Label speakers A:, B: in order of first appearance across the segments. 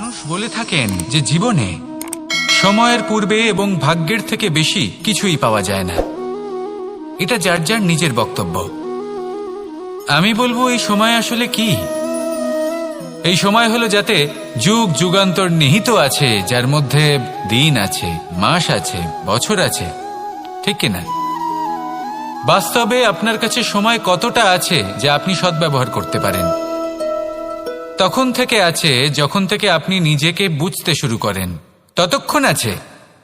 A: মানুষ বলে থাকেন যে জীবনে সময়ের পূর্বে এবং ভাগ্যের থেকে বেশি কিছুই পাওয়া যায় না। এটা যার যার নিজের বক্তব্য। আমি বলবো এই সময় আসলে কি? এই সময় হলো যাতে যুগ যুগান্তর নিহিত আছে, যার মধ্যে দিন আছে, মাস আছে, বছর আছে, ঠিক কিনা? বাস্তবে আপনার কাছে সময় কতটা আছে যা আপনি সদ্ব্যবহার করতে পারেন? তখন থেকে আছে যখন থেকে আপনি নিজেকে বুঝতে শুরু করেন। ততক্ষণ আছে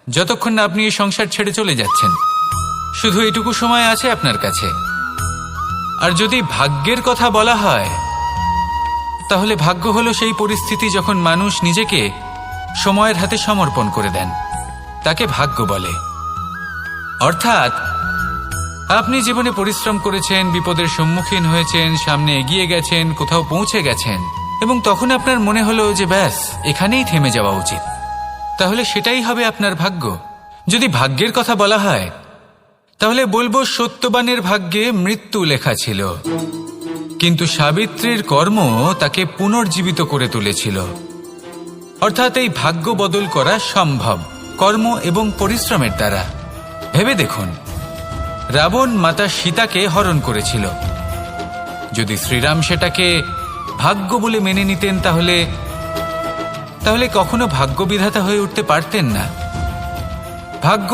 A: যতক্ষণ না আপনি এই সংসার ছেড়ে চলে যাচ্ছেন। শুধু এটুকু সময় আছে আপনার কাছে। আর যদি ভাগ্যের কথা বলা হয়, তাহলে ভাগ্য হলো সেই পরিস্থিতি যখন মানুষ নিজেকে সময়ের হাতে সমর্পণ করে দেন, তাকে ভাগ্য বলে। অর্থাৎ আপনি জীবনে পরিশ্রম করেছেন, বিপদের সম্মুখীন হয়েছেন, সামনে এগিয়ে গেছেন, কোথাও পৌঁছে গেছেন, এবং তখন আপনার মনে হলো যে ব্যাস এখানেই থেমে যাওয়া উচিত। তাহলে সেটাই হবে আপনার ভাগ্য। যদি ভাগ্যের কথা বলা হয়, তাহলে বলবো সত্যবানের ভাগ্যে মৃত্যু লেখা ছিল, কিন্তু সাবিত্রীর কর্ম তাকে পুনর্জীবিত করে তুলেছিল। অর্থাৎ এই ভাগ্য বদল করা সম্ভব কর্ম এবং পরিশ্রমের দ্বারা। ভেবে দেখুন, রাবণ মাতা সীতাকে হরণ করেছিল। যদি শ্রীরাম সেটাকে ভাগ্য বলে মেনে নিতেন, তাহলে কখনো ভাগ্য বিধাতা হয়ে উঠতে পারতেন না। ভাগ্য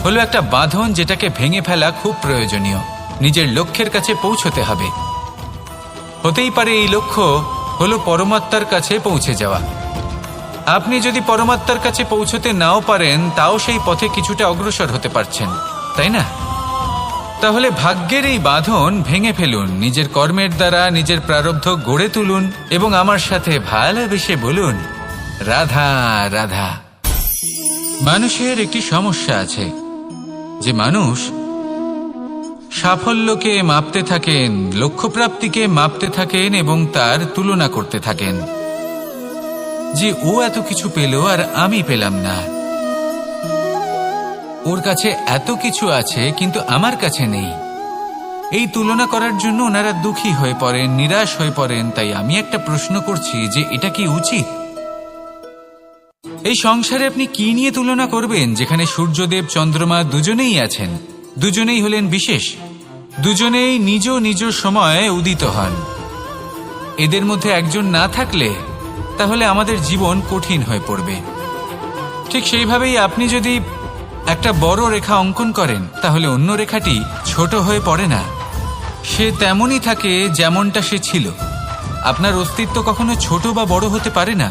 A: হলো একটা বাঁধন যেটাকে ভেঙে ফেলা খুব প্রয়োজনীয়। নিজের লক্ষ্যের কাছে পৌঁছতে হবে। হতেই পারে এই লক্ষ্য হলো পরমাত্মার কাছে পৌঁছে যাওয়া। আপনি যদি পরমাত্মার কাছে পৌঁছতে নাও পারেন, তাও সেই পথে কিছুটা অগ্রসর হতে পারছেন, তাই না? তাহলে ভাগ্যের এই বাঁধন ভেঙে ফেলুন, নিজের কর্মের দ্বারা নিজের প্রারব্ধ গড়ে তুলুন এবং আমার সাথে ভালোবেসে বলুন, রাধা রাধা। মানুষের একটি সমস্যা আছে যে মানুষ সাফল্যকে মাপতে থাকেন, লক্ষ্যপ্রাপ্তিকে মাপতে থাকেন এবং তার তুলনা করতে থাকেন যে ও এত কিছু পেল আর আমি পেলাম না, ওর কাছে এত কিছু আছে কিন্তু আমার কাছে নেই। এই তুলনা করার জন্য ওনারা দুঃখী হয়ে পড়েন, নিরাশ হয়ে পড়েন। তাই আমি একটা প্রশ্ন করছি যে এটা কি উচিত? এই সংসারে আপনি কি নিয়ে তুলনা করবেন, যেখানে সূর্যদেব চন্দ্রমা দুজনেই আছেন, দুজনেই হলেন বিশেষ, দুজনেই নিজ নিজ সময়ে উদিত হন। এদের মধ্যে একজন না থাকলে তাহলে আমাদের জীবন কঠিন হয়ে পড়বে। ঠিক সেইভাবেই আপনি যদি একটা বড় রেখা অঙ্কন করেন, তাহলে অন্য রেখাটি ছোট হয়ে পড়ে না, সে তেমনই থাকে যেমনটা সে ছিল। আপনার অস্তিত্ব কখনো ছোট বা বড় হতে পারে না।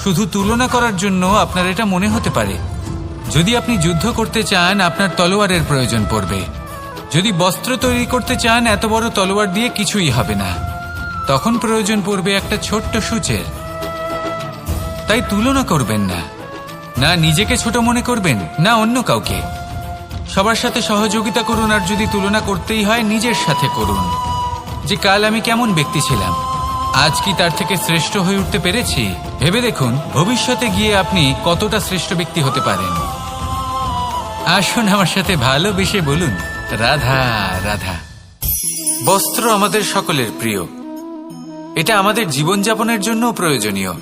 A: শুধু তুলনা করার জন্য আপনার এটা মনে হতে পারে। যদি আপনি যুদ্ধ করতে চান, আপনার তলোয়ারের প্রয়োজন পড়বে। যদি বস্ত্র তৈরি করতে চান, এত বড় তলোয়ার দিয়ে কিছুই হবে না, তখন প্রয়োজন পড়বে একটা ছোট্ট সূচের। তাই তুলনা করবেন না, না নিজেকে ছোট মনে করবেন, না অন্য কাউকে। সবার সাথে সহযোগিতা করুন, আর যদি তুলনা করতেই হয় নিজের সাথে করুন, যে কাল আমি কেমন ব্যক্তি ছিলাম, আজ কি তার থেকে শ্রেষ্ঠ হয়ে উঠতে পেরেছি? ভেবে দেখুন ভবিষ্যতে গিয়ে আপনি কতটা শ্রেষ্ঠ ব্যক্তি হতে পারেন। আসুন আমার সাথে ভালোবেসে বলুন, রাধা রাধা। বস্ত্র আমাদের সকলের প্রিয়, এটা আমাদের জীবনযাপনের জন্য প্রয়োজনীয়।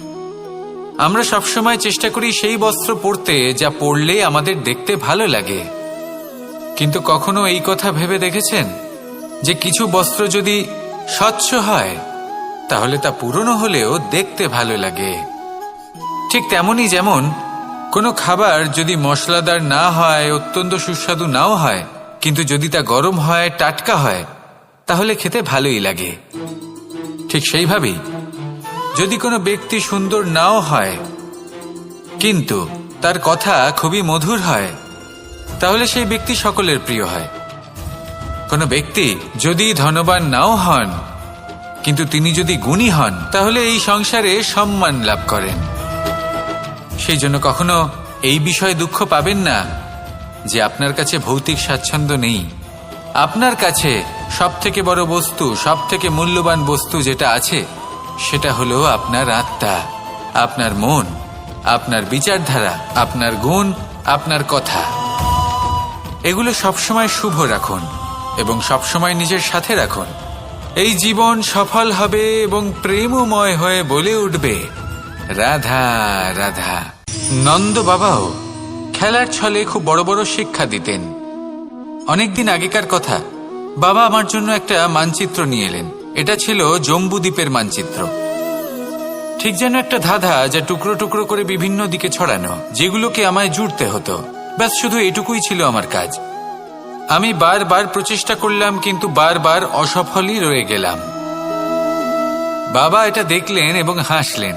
A: আমরা সবসময় চেষ্টা করি সেই বস্ত্র পরতে যা পরলে আমাদের দেখতে ভালো লাগে। কিন্তু কখনো এই কথা ভেবে দেখেছেন যে কিছু বস্ত্র যদি স্বচ্ছ হয়, তাহলে তা পুরনো হলেও দেখতে ভালো লাগে? ঠিক তেমনি যেমন কোনো খাবার যদি মশলাদার না হয়, অত্যন্ত সুস্বাদু নাও হয়, কিন্তু যদি তা গরম হয়, টাটকা হয়, তাহলে খেতে ভালোই লাগে। ঠিক সেইভাবেই যদি কোনো ব্যক্তি সুন্দর নাও হয়, কিন্তু তার কথা খুবই মধুর হয়, তাহলে সেই ব্যক্তি সকলের প্রিয় হয়। কোনো ব্যক্তি যদি ধনবান নাও হন, কিন্তু তিনি যদি গুণী হন, তাহলে এই সংসারে সম্মান লাভ করেন। সেই জন্য কখনো এই বিষয়ে দুঃখ পাবেন না যে আপনার কাছে ভৌতিক স্বাচ্ছন্দ্য নেই। আপনার কাছে সব থেকে বড় বস্তু, সব থেকে মূল্যবান বস্তু যেটা আছে, সেটা হলো আপনার আত্মা, আপনার মন, আপনার বিচারধারা, আপনার গুণ, আপনার কথা। এগুলো সবসময় শুভ রাখুন এবং সবসময় নিজের সাথে রাখুন। এই জীবন সফল হবে এবং প্রেমময় হয়ে বলে উঠবে, রাধা রাধা। নন্দ বাবাও খেলার ছলে খুব বড় বড় শিক্ষা দিতেন। অনেকদিন আগেকার কথা, বাবা আমার জন্য একটা মানচিত্র নিয়ে এলেন। এটা ছিল জম্বুদ্বীপের মানচিত্র, ঠিক যেন একটা ধাঁধা, যা টুকরো টুকরো করে বিভিন্ন দিকে ছড়ানো, যেগুলোকে আমায় জুড়তে হতো। ব্যাস শুধু এটুকুই ছিল আমার কাজ। আমি বারবার প্রচেষ্টা করলাম, কিন্তু বারবার অসফলই রয়ে গেলাম। বাবা এটা দেখলেন এবং হাসলেন।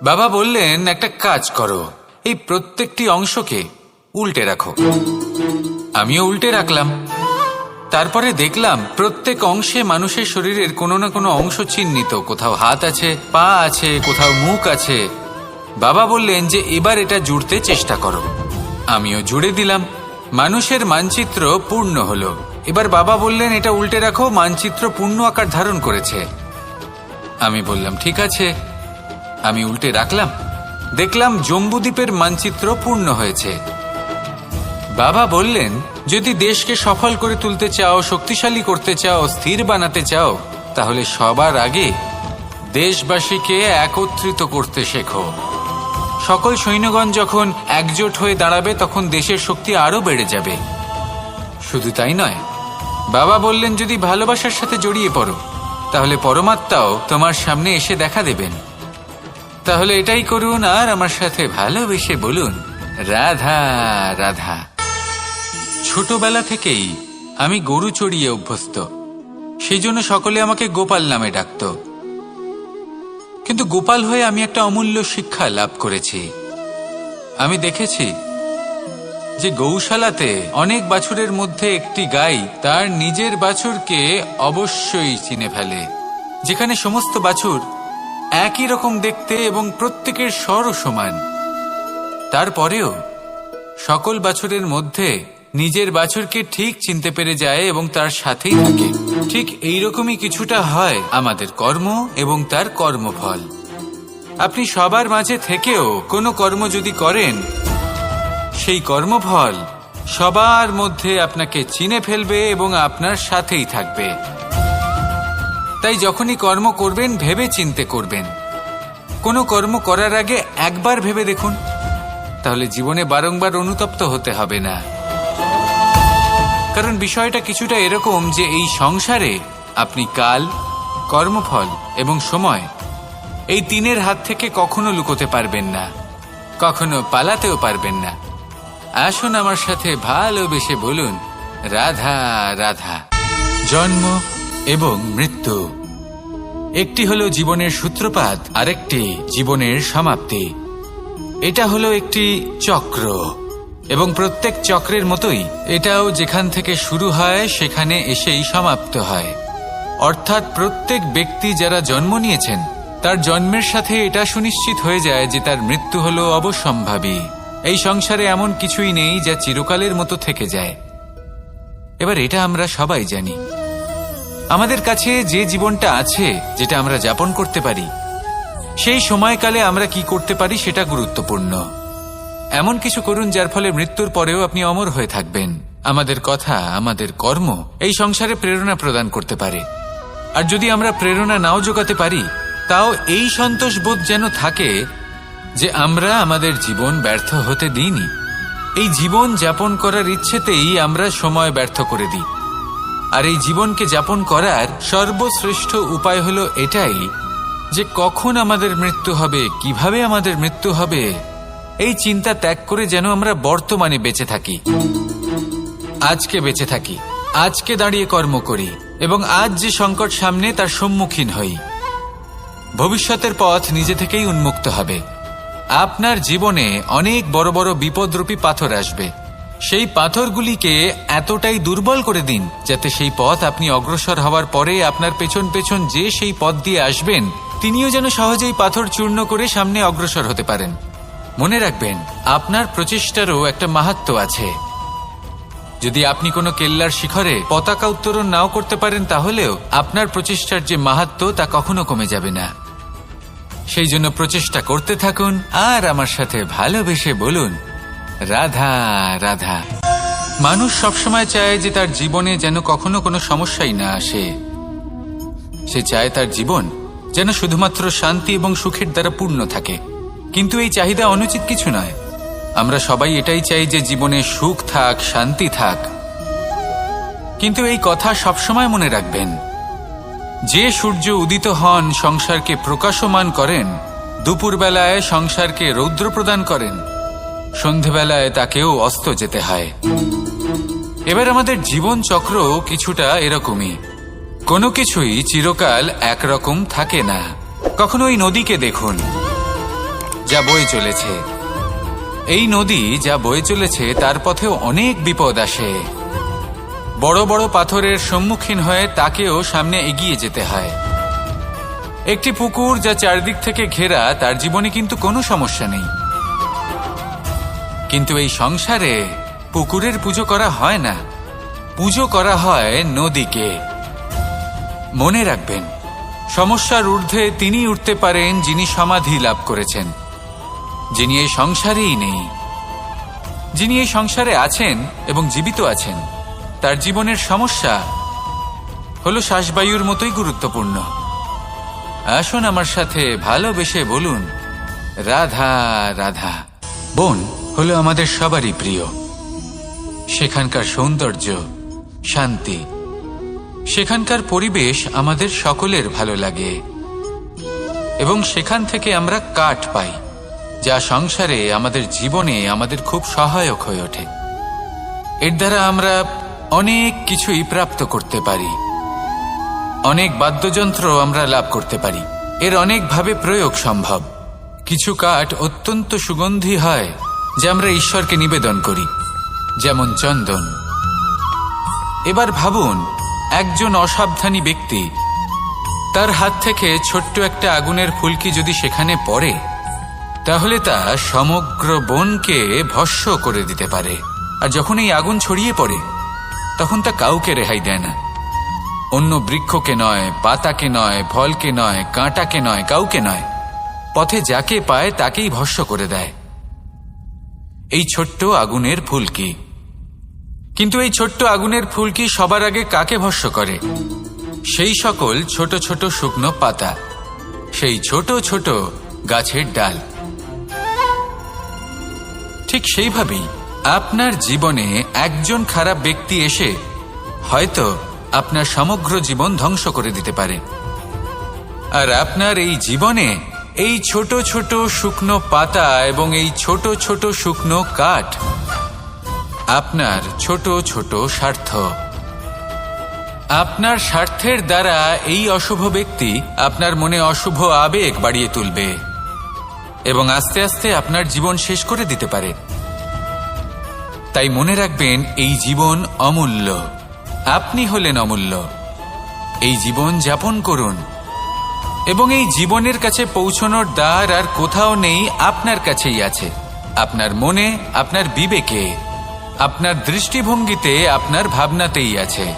A: বাবা বললেন, একটা কাজ করো, এই প্রত্যেকটি অংশকে উল্টে রাখো। আমিও উল্টে রাখলাম। তারপরে দেখলাম প্রত্যেক অংশে মানুষের শরীরের কোনো না কোনো অংশ চিহ্নিত। কোথাও হাত আছে, পা আছে, কোথাও মুখ আছে। বাবা বললেন যে এবার এটা জুড়তে চেষ্টা করো। আমিও জুড়ে দিলাম। মানুষের মানচিত্র পূর্ণ হলো। এবার বাবা বললেন, এটা উল্টে রাখো, মানচিত্র পূর্ণ আকার ধারণ করেছে। আমি বললাম, ঠিক আছে। আমি উল্টে রাখলাম। দেখলাম জম্বুদ্বীপের মানচিত্র পূর্ণ হয়েছে। বাবা বললেন, যদি দেশকে সফল করে তুলতে চাও, শক্তিশালী করতে চাও, স্থির বানাতে চাও, তাহলে সবার আগে দেশবাসীকে একত্রিত করতে শেখো। সকল সৈন্যগণ যখন একজোট হয়ে দাঁড়াবে, তখন দেশের শক্তি আরো বেড়ে যাবে। শুধু তাই নয়, বাবা বললেন, যদি ভালোবাসার সাথে জড়িয়ে পড়ো, তাহলে পরমাত্মাও তোমার সামনে এসে দেখা দেবেন। তাহলে এটাই করুন আর আমার সাথে ভালোবেসে বলুন, রাধা রাধা। ছোটবেলা থেকেই আমি গরু চড়িয়ে অভ্যস্ত, সেই জন্য সকলে আমাকে গোপাল নামে ডাকত। কিন্তু গোপাল হয়ে আমি একটা অমূল্য শিক্ষা লাভ করেছি। আমি দেখেছি যে গৌশালাতে অনেক বাছুরের মধ্যে একটি গাই তার নিজের বাছুরকে অবশ্যই চিনে ফেলে। যেখানে সমস্ত বাছুর একই রকম দেখতে এবং প্রত্যেকের স্বরও সমান, তারপরেও সকল বাছুরের মধ্যে নিজের বাছুরকে ঠিক চিনতে পেরে যায় এবং তার সাথেই থাকে। ঠিক এইরকমই কিছুটা হয় আমাদের কর্ম এবং তার কর্মফল। আপনি সবার মাঝে থেকেও কোনো কর্ম যদি করেন, সেই কর্মফল সবার মধ্যে আপনাকে চিনে ফেলবে এবং আপনার সাথেই থাকবে। তাই যখনই কর্ম করবেন, ভেবে চিন্তে করবেন। কোনো কর্ম করার আগে একবার ভেবে দেখুন, তাহলে জীবনে বারংবার অনুতপ্ত হতে হবে না। কারণ বিষয়টা কিছুটা এরকম যে এই সংসারে আপনি কাল, কর্মফল এবং সময়, এই তিনের হাত থেকে কখনো লুকোতে পারবেন না, কখনো পালাতেও পারবেন না। আসুন আমার সাথে ভালোবেসে বলুন, রাধা রাধা। জন্ম এবং মৃত্যু, একটি হলো জীবনের সূত্রপাত, আরেকটি জীবনের সমাপ্তি। এটা হলো একটি চক্র, এবং প্রত্যেক চক্রের মতোই এটাও যেখান থেকে শুরু হয় সেখানে এসেই সমাপ্ত হয়। অর্থাৎ প্রত্যেক ব্যক্তি যারা জন্ম নিয়েছেন, তার জন্মের সাথে এটা সুনিশ্চিত হয়ে যায় যে তার মৃত্যু হলো অবশ্যম্ভাবী। এই সংসারে এমন কিছুই নেই যা চিরকালের মতো থেকে যায়। এবার এটা আমরা সবাই জানি। আমাদের কাছে যে জীবনটা আছে, যেটা আমরা যাপন করতে পারি, সেই সময়কালে আমরা কি করতে পারি সেটা গুরুত্বপূর্ণ। এমন কিছু করুন যার ফলে মৃত্যুর পরেও আপনি অমর হয়ে থাকবেন। আমাদের কথা, আমাদের কর্ম এই সংসারে প্রেরণা প্রদান করতে পারে। আর যদি আমরা প্রেরণা নাও জোগাতে পারি, তাও এই সন্তোষ বোধ যেন থাকে যে আমরা আমাদের জীবন ব্যর্থ হতে দিইনি। এই জীবন যাপন করার ইচ্ছেতেই আমরা সময় ব্যর্থ করে দিই। আর এই জীবনকে যাপন করার সর্বশ্রেষ্ঠ উপায় হলো এটাই যে কখন আমাদের মৃত্যু হবে, কিভাবে আমাদের মৃত্যু হবে, এই চিন্তা ত্যাগ করে যেন আমরা বর্তমানে বেঁচে থাকি, আজকে বেঁচে থাকি, আজকে দাঁড়িয়ে কর্ম করি এবং আজ যে সংকট সামনে তার সম্মুখীন হই। ভবিষ্যতের পথ নিজে থেকেই উন্মুক্ত হবে। আপনার জীবনে অনেক বড় বড় বিপদরূপী পাথর আসবে। সেই পাথরগুলিকে এতটাই দুর্বল করে দিন যাতে সেই পথ আপনি অগ্রসর হওয়ার পরে আপনার পেছন পেছন যে সেই পথ দিয়ে আসবেন, তিনিও যেন সহজেই পাথর চূর্ণ করে সামনে অগ্রসর হতে পারেন। মনে রাখবেন, আপনার প্রচেষ্টারও একটা মাহাত্ম্য আছে। যদি আপনি কোনো কেল্লার শিখরে পতাকা উত্তোলন নাও করতে পারেন, তাহলেও আপনার প্রচেষ্টার যে মাহাত্ম্য তা কখনো কমে যাবে না। সেই জন্য প্রচেষ্টা করতে থাকুন আর আমার সাথে ভালোবেসে বলুন, রাধা রাধা। মানুষ সবসময় চায় যে তার জীবনে যেন কখনো কোনো সমস্যাই না আসে। সে চায় তার জীবন যেন শুধুমাত্র শান্তি এবং সুখের দ্বারা পূর্ণ থাকে। কিন্তু এই চাহিদা অনুচিত কিছু নয়। আমরা সবাই এটাই চাই যে জীবনে সুখ থাক, শান্তি থাক। কিন্তু এই কথা সবসময় মনে রাখবেন, যে সূর্য উদিত হন সংসারকে প্রকাশমান করেন, দুপুরবেলায় সংসারকে রৌদ্র প্রদান করেন, সন্ধেবেলায় তাকেও অস্ত যেতে হয়। এবার আমাদের জীবন চক্র কিছুটা এরকমই। কোনো কিছুই চিরকাল একরকম থাকে না। কখনো এই নদীকে দেখুন, যা বয়ে চলেছে। এই নদী যা বয়ে চলেছে তার পথেও অনেক বিপদ আসে। বড় বড় পাথরের সম্মুখীন হয়ে তাকেও সামনে এগিয়ে যেতে হয়। একটি পুকুর যা চারদিক থেকে ঘেরা, তার জীবনে কিন্তু কোনো সমস্যা নেই। কিন্তু এই সংসারে পুকুরের পুজো করা হয় না, পুজো করা হয় নদীকে। মনে রাখবেন, সমস্যার ঊর্ধ্বে তিনি উঠতে পারেন যিনি সমাধি লাভ করেছেন, যিনি এই সংসারেই নেই। যিনি এই সংসারে আছেন এবং জীবিত আছেন, তার জীবনের সমস্যা হলো শ্বাসবায়ুর মতোই গুরুত্বপূর্ণ। আসুন আমার সাথে ভালোবেসে বলুন, রাধা রাধা। বন হলো আমাদের সবারই প্রিয়। সেখানকার সৌন্দর্য, শান্তি, সেখানকার পরিবেশ আমাদের সকলের ভালো লাগে এবং সেখান থেকে আমরা কাঠ পাই, যা সংসারে আমাদের জীবনে আমাদের খুব সহায়ক হয়ে ওঠে। এর দ্বারা আমরা অনেক কিছুই প্রাপ্ত করতে পারি। অনেক বাদ্যযন্ত্র আমরা লাভ করতে পারি। এর অনেকভাবে প্রয়োগ সম্ভব। কিছু কাঠ অত্যন্ত সুগন্ধি হয়, যা আমরা ঈশ্বরকে নিবেদন করি, যেমন চন্দন। এবার ভাবুন, একজন অসাবধানী ব্যক্তি, তার হাত থেকে ছোট্ট একটা আগুনের ফুলকি যদি সেখানে পড়ে, তাহলে তা সমগ্র বনকে ভস্ম করে দিতে পারে। আর যখন এই আগুন ছড়িয়ে পড়ে, তখন তা কাউকে রেহাই দেয় না। অন্য বৃক্ষকে নয়, পাতাকে নয়, ফলকে নয়, কাঁটাকে নয়, কাউকে নয়, পথে যাকে পায় তাকেই ভস্ম করে দেয়। এই ছোট্ট আগুনের ফুলকি। কিন্তু এই ছোট্ট আগুনের ফুলকি সবার আগে কাকে ভস্ম করে? সেই সকল ছোট ছোট শুকনো পাতা, সেই ছোট ছোট গাছের ডাল। ঠিক সেইভাবেই আপনার জীবনে একজন খারাপ ব্যক্তি এসে হয়তো আপনার সমগ্র জীবন ধ্বংস করে দিতে পারে। আর আপনার এই জীবনে এই ছোট ছোট শুকনো পাতা এবং এই ছোট ছোট শুকনো কাঠ আপনার ছোট ছোট স্বার্থ। আপনার স্বার্থের দ্বারা এই অশুভ ব্যক্তি আপনার মনে অশুভ আবেগ বাড়িয়ে তুলবে এবং আস্তে আস্তে আপনার জীবন শেষ করে দিতে পারে। তাই মনে রাখবেন, এই জীবন অমূল্য। আপনি হলেন অমূল্য। এই জীবন যাপন করুন এবং এই জীবনের কাছে পৌঁছানোর দ্বার আর কোথাও নেই, আপনার কাছেই আছে। আপনার মনে, আপনার বিবেকে, আপনার দৃষ্টিভঙ্গিতে, আপনার ভাবনাতেই আছে।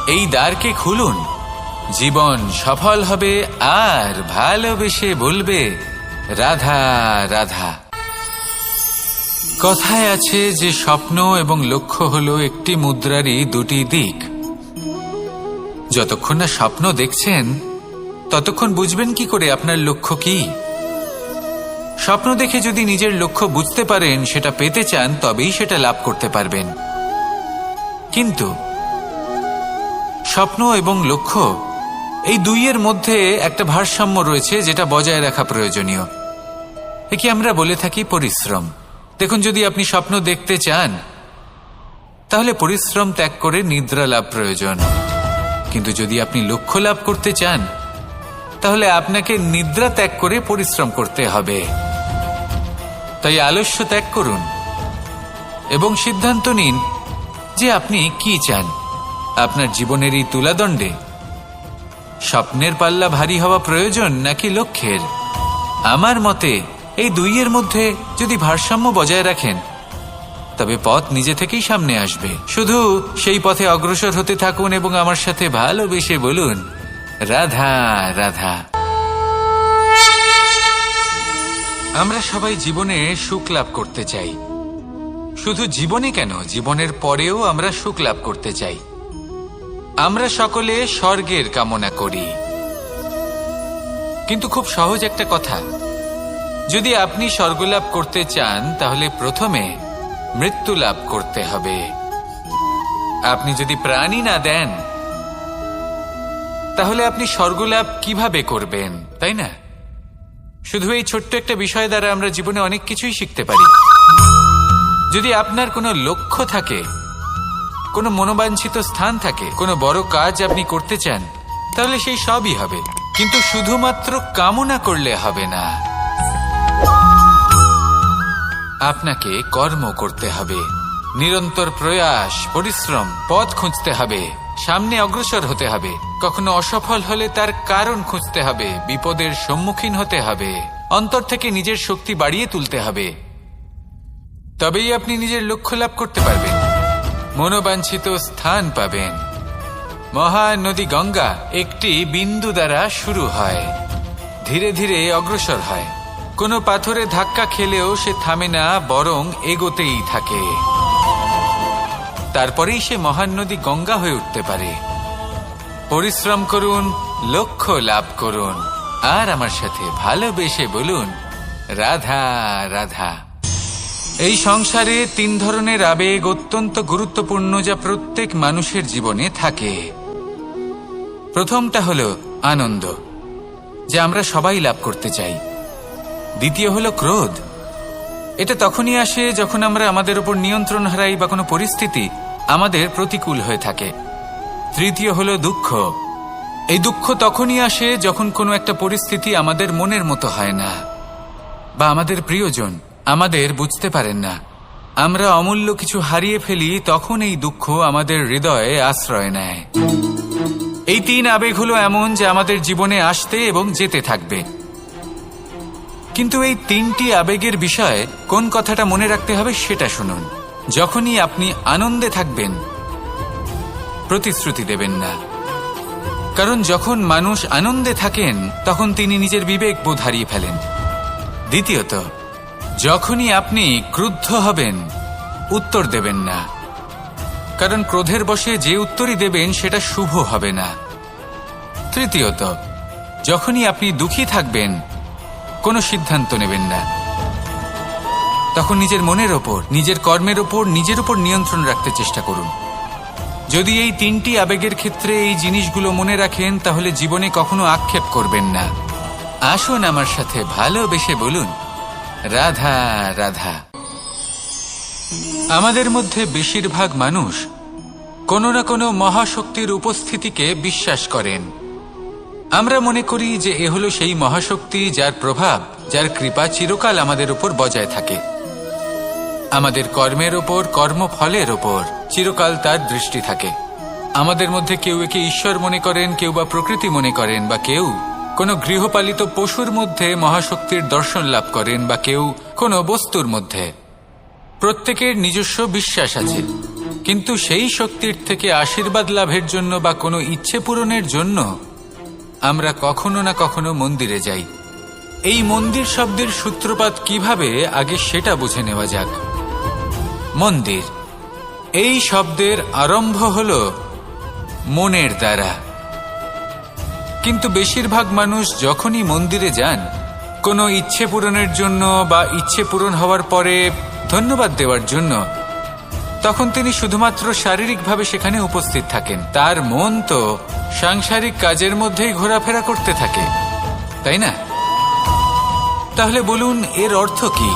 A: এই দ্বারকে খুলুন, জীবন সফল হবে আর ভালোবেসে বলবে, রাধা রাধা। কথায় আছে যে স্বপ্ন এবং লক্ষ্য হলো একটি মুদ্রারই দুটি দিক। যতক্ষণ না স্বপ্ন দেখছেন, ততক্ষণ বুঝবেন কি করে আপনার লক্ষ্য কি? স্বপ্ন দেখে যদি নিজের লক্ষ্য বুঝতে পারেন, সেটা পেতে চান, তবেই সেটা লাভ করতে পারবেন। কিন্তু স্বপ্ন এবং লক্ষ্য, এই দুইয়ের মধ্যে একটা ভারসাম্য রয়েছে, যেটা বজায় রাখা প্রয়োজনীয়। একে আমরা বলে থাকি পরিশ্রম। দেখুন, যদি আপনি স্বপ্ন দেখতে চান, তাহলে পরিশ্রম ত্যাগ করে নিদ্রা লাভ প্রয়োজন। কিন্তু যদি আপনি লক্ষ্য লাভ করতে চান, তাহলে আপনাকে নিদ্রা ত্যাগ করে পরিশ্রম করতে হবে। তাই আলস্য ত্যাগ করুন এবং সিদ্ধান্ত নিন যে আপনি কি চান। আপনার জীবনের এই তুলাদণ্ডে স্বপ্নের পাল্লা ভারী হওয়া প্রয়োজন নাকি লক্ষ্যের? আমার মতে এই দুইয়ের মধ্যে যদি ভারসাম্য বজায় রাখেন, তবে পথ নিজে থেকেই সামনে আসবে। শুধু সেই পথে অগ্রসর হতে থাকুন এবং আমার সাথে ভালোবেসে বলুন, রাধা রাধা। আমরা সবাই জীবনে সুখ লাভ করতে চাই। শুধু জীবনে কেন, জীবনের পরেও আমরা সুখ লাভ করতে চাই। আমরা সকলে স্বর্গের কামনা করি। কিন্তু খুব সহজ একটা কথা, যদি আপনি স্বর্গলাভ করতে চান তাহলে প্রথমে মৃত্যু লাভ করতে হবে। আপনি যদি প্রাণই না দেন তাহলে আপনি স্বর্গলাভ কিভাবে করবেন, তাই না? শুধু এই ছোট্ট একটা বিষয় দ্বারা আমরা জীবনে অনেক কিছুই শিখতে পারি। যদি আপনার কোনো লক্ষ্য থাকে, কোনো মনোবাঞ্ছিত স্থান থাকে, কোনো বড় কাজ আপনি করতে চান, তাহলে সেই সবই হবে। কিন্তু শুধুমাত্র কামনা করলে হবে না, আপনাকে কর্ম করতে হবে, নিরন্তর প্রয়াস, পরিশ্রম, পথ খুঁজতে হবে, সামনে অগ্রসর হতে হবে। কখনো অসফল হলে তার কারণ খুঁজতে হবে, বিপদের সম্মুখীন হতে হবে, অন্তর থেকে নিজের শক্তি বাড়িয়ে তুলতে হবে। তবেই আপনি নিজের লক্ষ্য লাভ করতে পারবেন, মনোবাঞ্ছিত স্থান পাবেন। মহানদী গঙ্গা একটি বিন্দু দ্বারা শুরু হয়, ধীরে ধীরে অগ্রসর হয়। কোনো পাথরে ধাক্কা খেলেও সে থামে না, বরং এগোতেই থাকে। তারপরেই সে মহান নদী গঙ্গা হয়ে উঠতে পারে। পরিশ্রম করুন, লক্ষ্য লাভ করুন, আর আমার সাথে ভালোবেসে বলুন, রাধা রাধা। এই সংসারে 3 ধরনের আবেগ অত্যন্ত গুরুত্বপূর্ণ, যা প্রত্যেক মানুষের জীবনে থাকে। প্রথমটা হলো আনন্দ, যা আমরা সবাই লাভ করতে চাই। দ্বিতীয় হলো ক্রোধ, এটা তখনই আসে যখন আমরা আমাদের উপর নিয়ন্ত্রণ হারাই বা কোনো পরিস্থিতি আমাদের প্রতিকূল হয়ে থাকে। তৃতীয় হলো দুঃখ, এই দুঃখ তখনই আসে যখন কোনো একটা পরিস্থিতি আমাদের মনের মতো হয় না, বা আমাদের প্রিয়জন আমাদের বুঝতে পারেন না, আমরা অমূল্য কিছু হারিয়ে ফেলি, তখন এই দুঃখ আমাদের হৃদয়ে আশ্রয় নেয়। এই 3 আবেগ হলো এমন যে আমাদের জীবনে আসতে এবং যেতে থাকবে। কিন্তু এই 3টি আবেগের বিষয়ে কোন কথাটা মনে রাখতে হবে সেটা শুনুন। যখনই আপনি আনন্দে থাকবেন, প্রতিশ্রুতি দেবেন না, কারণ যখন মানুষ আনন্দে থাকেন তখন তিনি নিজের বিবেক বোধ হারিয়ে ফেলেন। দ্বিতীয়ত, যখনই আপনি ক্রুদ্ধ হবেন, উত্তর দেবেন না, কারণ ক্রোধের বশে যে উত্তরই দেবেন সেটা শুভ হবে না। তৃতীয়ত, যখনই আপনি দুঃখী থাকবেন, কোনো সিদ্ধান্ত নেবেন না, তখন নিজের মনের ওপর, নিজের কর্মের ওপর, নিজের উপর নিয়ন্ত্রণ রাখতে চেষ্টা করুন। যদি এই 3টি আবেগের ক্ষেত্রে এই জিনিসগুলো মনে রাখেন, তাহলে জীবনে কখনো আক্ষেপ করবেন না। আসুন আমার সাথে ভালোবেসে বলুন, রাধা রাধা। আমাদের মধ্যে বেশিরভাগ মানুষ কোনো না কোনো মহাশক্তির উপস্থিতিকে বিশ্বাস করেন। আমরা মনে করি যে এ হলো সেই মহাশক্তি যার প্রভাব, যার কৃপা চিরকাল আমাদের উপর বজায় থাকে। আমাদের কর্মের ওপর, কর্মফলের ওপর চিরকাল তার দৃষ্টি থাকে। আমাদের মধ্যে কেউ একে ঈশ্বর মনে করেন, কেউ বা প্রকৃতি মনে করেন, বা কেউ কোনো গৃহপালিত পশুর মধ্যে মহাশক্তির দর্শন লাভ করেন, বা কেউ কোনো বস্তুর মধ্যে। প্রত্যেকের নিজস্ব বিশ্বাস আছে, কিন্তু সেই শক্তির থেকে আশীর্বাদ লাভের জন্য বা কোনো ইচ্ছে পূরণের জন্য আমরা কখনো না কখনো মন্দিরে যাই। এই মন্দির শব্দের সূত্রপাত কিভাবে, আগে সেটা বুঝে নেওয়া যাক। মন্দির, এই শব্দের আরম্ভ হলো মনের দ্বারা। কিন্তু বেশিরভাগ মানুষ যখনই মন্দিরে যান কোনো ইচ্ছে পূরণের জন্য বা ইচ্ছে পূরণ হওয়ার পরে ধন্যবাদ দেওয়ার জন্য, তখন তিনি শুধুমাত্র শারীরিকভাবে সেখানে উপস্থিত থাকেন। তার মন তো সাংসারিক কাজের মধ্যেই ঘোরাফেরা করতে থাকে, তাই না? তাহলে বলুন, এর অর্থ কি?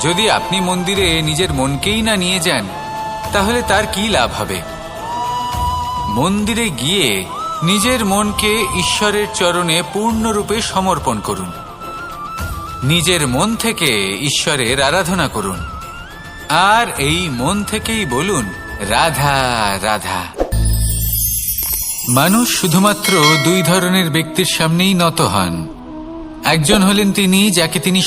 A: যদি আপনি মন্দিরে নিজের মনকেই না নিয়ে যান, তাহলে তার কি লাভ হবে? মন্দিরে গিয়ে নিজের মনকে ঈশ্বরের চরণে পূর্ণরূপে সমর্পণ করুন। নিজের মন থেকে ঈশ্বরের আরাধনা করুন, আর এই মন থেকেই বলুন, রাধা রাধা। মানুষ শুধুমাত্র 2 ধরনের ব্যক্তির সামনেই নত হন। একজন হলেন তিনি যাকে তিনি